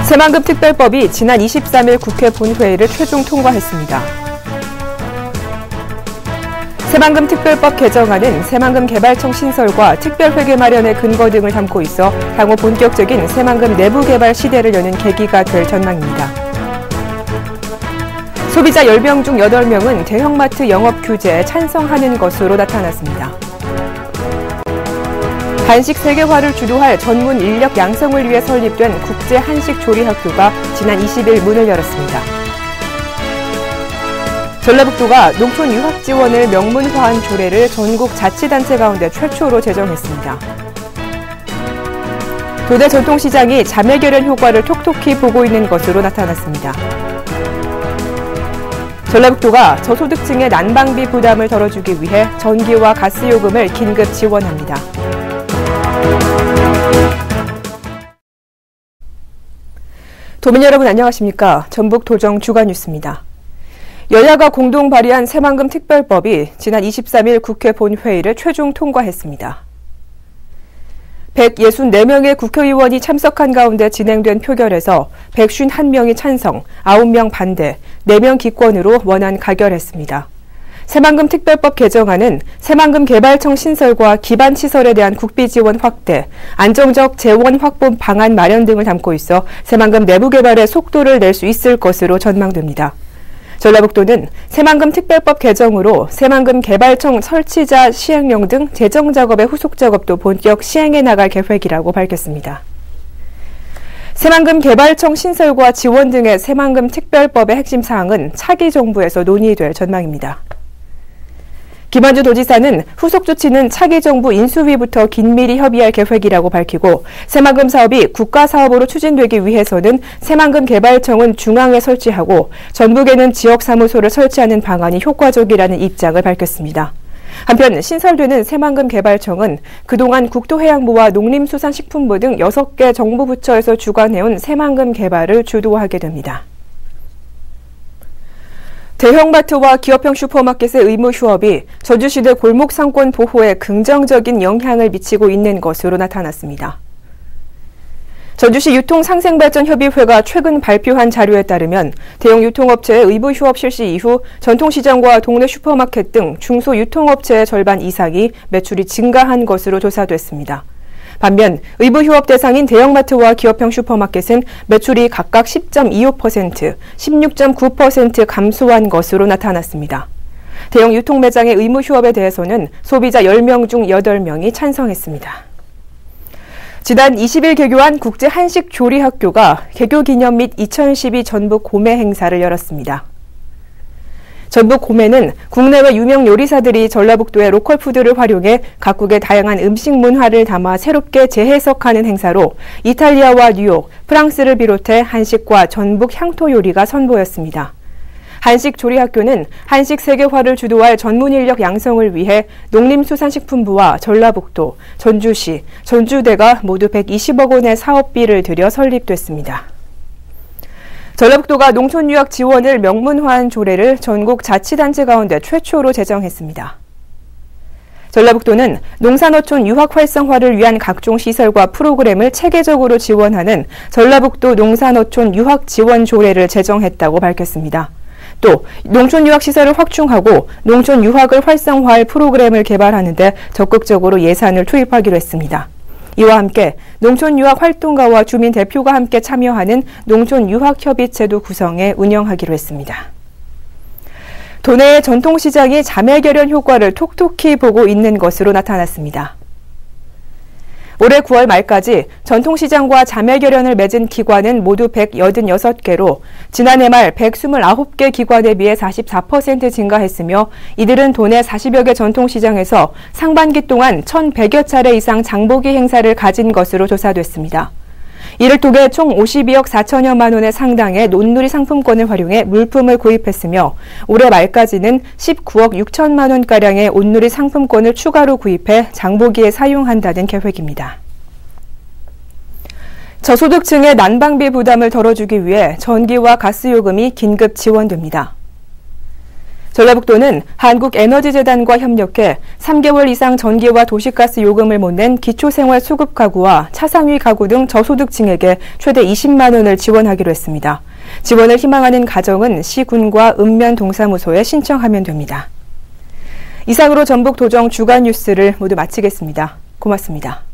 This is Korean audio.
새만금 특별법이 지난 23일 국회 본회의를 최종 통과했습니다. 새만금 특별법 개정안은 새만금 개발청 신설과 특별회계 마련의 근거 등을 담고 있어 향후 본격적인 새만금 내부 개발 시대를 여는 계기가 될 전망입니다. 소비자 10명 중 8명은 대형마트 영업 규제에 찬성하는 것으로 나타났습니다. 한식 세계화를 주도할 전문 인력 양성을 위해 설립된 국제 한식 조리학교가 지난 20일 문을 열었습니다. 전라북도가 농촌 유학 지원을 명문화한 조례를 전국 자치단체 가운데 최초로 제정했습니다. 도내 전통시장이 자매결연 효과를 톡톡히 보고 있는 것으로 나타났습니다. 전라북도가 저소득층의 난방비 부담을 덜어주기 위해 전기와 가스요금을 긴급 지원합니다. 도민 여러분 안녕하십니까? 전북 도정 주간 뉴스입니다. 여야가 공동 발의한 새만금 특별법이 지난 23일 국회 본회의를 최종 통과했습니다. 164명의 국회의원이 참석한 가운데 진행된 표결에서 151명이 찬성, 9명 반대, 4명 기권으로 원안 가결했습니다. 새만금 특별법 개정안은 새만금 개발청 신설과 기반 시설에 대한 국비 지원 확대, 안정적 재원 확보 방안 마련 등을 담고 있어 새만금 내부 개발에 속도를 낼 수 있을 것으로 전망됩니다. 전라북도는 새만금 특별법 개정으로 새만금 개발청 설치자 시행령 등 재정 작업의 후속 작업도 본격 시행해 나갈 계획이라고 밝혔습니다. 새만금 개발청 신설과 지원 등의 새만금 특별법의 핵심 사항은 차기 정부에서 논의될 전망입니다. 김한주 도지사는 후속 조치는 차기 정부 인수위부터 긴밀히 협의할 계획이라고 밝히고 새만금 사업이 국가사업으로 추진되기 위해서는 새만금 개발청은 중앙에 설치하고 전북에는 지역사무소를 설치하는 방안이 효과적이라는 입장을 밝혔습니다. 한편 신설되는 새만금 개발청은 그동안 국토해양부와 농림수산식품부 등 6개 정부 부처에서 주관해온 새만금 개발을 주도하게 됩니다. 대형마트와 기업형 슈퍼마켓의 의무 휴업이 전주시내 골목 상권 보호에 긍정적인 영향을 미치고 있는 것으로 나타났습니다. 전주시 유통상생발전협의회가 최근 발표한 자료에 따르면 대형 유통업체의 의무 휴업 실시 이후 전통시장과 동네 슈퍼마켓 등 중소유통업체의 절반 이상이 매출이 증가한 것으로 조사됐습니다. 반면 의무 휴업 대상인 대형마트와 기업형 슈퍼마켓은 매출이 각각 10.25%, 16.9% 감소한 것으로 나타났습니다. 대형 유통 매장의 의무 휴업에 대해서는 소비자 10명 중 8명이 찬성했습니다. 지난 20일 개교한 국제 한식 조리학교가 개교 기념 및 2012 전북 고매 행사를 열었습니다. 전북 고매는 국내외 유명 요리사들이 전라북도의 로컬푸드를 활용해 각국의 다양한 음식 문화를 담아 새롭게 재해석하는 행사로 이탈리아와 뉴욕, 프랑스를 비롯해 한식과 전북 향토 요리가 선보였습니다. 한식조리학교는 한식 세계화를 주도할 전문 인력 양성을 위해 농림수산식품부와 전라북도, 전주시, 전주대가 모두 120억 원의 사업비를 들여 설립됐습니다. 전라북도가 농촌 유학 지원을 명문화한 조례를 전국 자치단체 가운데 최초로 제정했습니다. 전라북도는 농산어촌 유학 활성화를 위한 각종 시설과 프로그램을 체계적으로 지원하는 전라북도 농산어촌 유학 지원 조례를 제정했다고 밝혔습니다. 또 농촌 유학 시설을 확충하고 농촌 유학을 활성화할 프로그램을 개발하는 데 적극적으로 예산을 투입하기로 했습니다. 이와 함께 농촌 유학 활동가와 주민 대표가 함께 참여하는 농촌 유학 협의체도 구성해 운영하기로 했습니다. 도내의 전통시장이 자매결연 효과를 톡톡히 보고 있는 것으로 나타났습니다. 올해 9월 말까지 전통시장과 자매결연을 맺은 기관은 모두 186개로 지난해 말 129개 기관에 비해 44% 증가했으며 이들은 도내 40여 개 전통시장에서 상반기 동안 1,100여 차례 이상 장보기 행사를 가진 것으로 조사됐습니다. 이를 통해 총 52억 4천여만 원의 상당의 논누리 상품권을 활용해 물품을 구입했으며 올해 말까지는 19억 6천만 원가량의 온누리 상품권을 추가로 구입해 장보기에 사용한다는 계획입니다. 저소득층의 난방비 부담을 덜어주기 위해 전기와 가스요금이 긴급 지원됩니다. 전라북도는 한국에너지재단과 협력해 3개월 이상 전기와 도시가스 요금을 못 낸 기초생활수급 가구와 차상위 가구 등 저소득층에게 최대 20만 원을 지원하기로 했습니다. 지원을 희망하는 가정은 시군과 읍면동사무소에 신청하면 됩니다. 이상으로 전북도정 주간 뉴스를 모두 마치겠습니다. 고맙습니다.